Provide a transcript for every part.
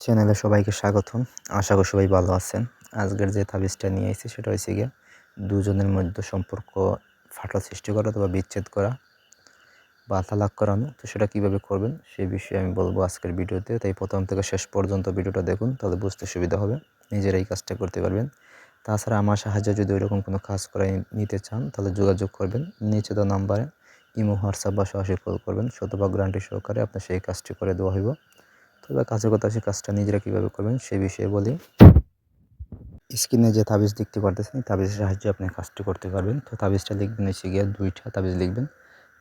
চ্যানেলে সবাইকে স্বাগতম। আশা করি সবাই ভালো আছেন। আজকের যে তাবিজটা নিয়ে আইছি সেটা হইছে গিয়ে দুজনের মধ্যে সম্পর্ক ফাটল সৃষ্টি করা অথবা বিচ্ছেদ করা বা তালাক করানো। তো সেটা কিভাবে করবেন সেই বিষয়ে আমি বলবো আজকের ভিডিওতে। তাই প্রথম থেকে শেষ পর্যন্ত ভিডিওটা দেখুন, তাহলে বুঝতে সুবিধা হবে। নিজেরাই কাজটা করতে পারবেন। তাছাড়া আমার সাহায্যে যদি ওইরকম কোনো কাজ করাই নিতে চান তাহলে যোগাযোগ করবেন। নিচে দেওয়া নাম্বারে ইমো, হোয়াটসঅ্যাপ বা সরাসরি কল করবেন। শতভাগ গ্যারান্টি সহকারে আপনার সেই কাজটি করে দেওয়া হইব। তবে কাজের কথা, সেই কাজটা নিজেরা কীভাবে করবেন সে বিষয়ে বলি। স্ক্রিনে যে তাবিজ দেখতে পারতেছেন, এই তাবিজের সাহায্যে আপনি কাজটি করতে পারবেন। তো তাবিজটা লিখবেন হচ্ছে গিয়ে 2টা তাবিজ লিখবেন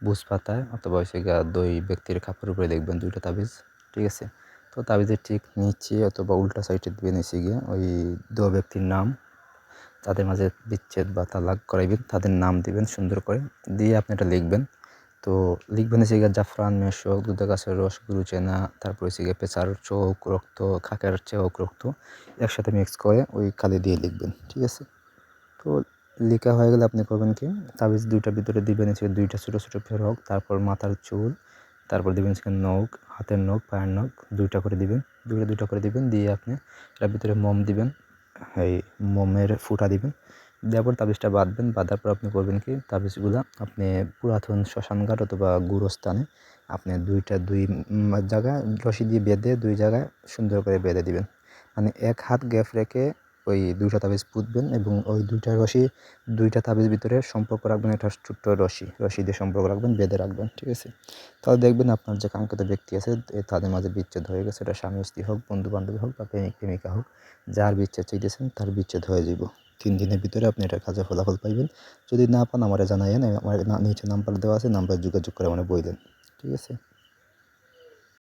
বুজ পাতায়, অথবা হচ্ছে গিয়ে 2 ব্যক্তির কাপড়ের উপরে লিখবেন 2টা তাবিজ, ঠিক আছে। তো তাবিজের ঠিক নিচে অথবা উল্টা সাইডে দিবেন হচ্ছে গিয়ে ওই 2 ব্যক্তির নাম, তাদের মাঝে বিচ্ছেদ বা তালাক করাইবেন, তাদের নাম দিবেন সুন্দর করে, দিয়ে আপনি এটা লিখবেন। তো লিখবেন হচ্ছে গিয়ে জাফরান, মেশক, দুধের গাছের রস, গুরু চেনা, তারপর হচ্ছে গিয়ে পেঁচার চোখ রক্ত, খাকের চোখ রক্ত একসাথে মিক্স করে ওই কালি দিয়ে লিখবেন, ঠিক আছে। তো লেখা হয়ে গেলে আপনি করবেন কি, তাবিজ 2টার ভিতরে দিবেন হচ্ছে 2টা ছোটো ছোটো ফেরক, তারপর মাথার চুল, তারপর দিবেন হচ্ছে নখ, হাতের নখ, পায়ের নখ 2টা করে দিবেন, 2টা করে দিবেন। দিয়ে আপনি এটার ভিতরে মোম দিবেন, এই মোমের ফুটা দিবেন, দেওয়ার পর তাবিজটা বাঁধবেন। বাঁধার পর আপনি করবেন কি, তাবিজগুলা আপনি পুরাতন শ্মশানঘাট অথবা গুরুস্থানে আপনি দুই জায়গায় রশি দিয়ে বেঁধে 2 জায়গায় সুন্দর করে বেঁধে দিবেন। মানে 1 হাত গ্যাপ রেখে ওই 2টা তাবিজ পুঁতবেন এবং ওই 2টা রশি 2টা তাবিজ ভিতরে সম্পর্ক রাখবেন, একটা ছোট্ট রশি দিয়ে সম্পর্ক রাখবেন, বেঁধে রাখবেন, ঠিক আছে। তাহলে দেখবেন আপনার যে কাঙ্ক্ষিত ব্যক্তি আছে তাদের মাঝে বিচ্ছেদ হয়ে গেছে। এটা স্বামী স্ত্রী হোক, বন্ধু বান্ধবী হোক বা প্রেমিক প্রেমিকা হোক, যার বিচ্ছেদ চাইতেছেন তার বিচ্ছেদ হয়ে যাব। 3 দিনের ভিতরে আপনি এটার কাজে ফলাফল পাইবেন। যদি না পান আমারে জানাইয়েন, আমার নিচে নাম্বার দেওয়া আছে, নাম্বারে যোগাযোগ করে আমারে বইলেন, ঠিক আছে।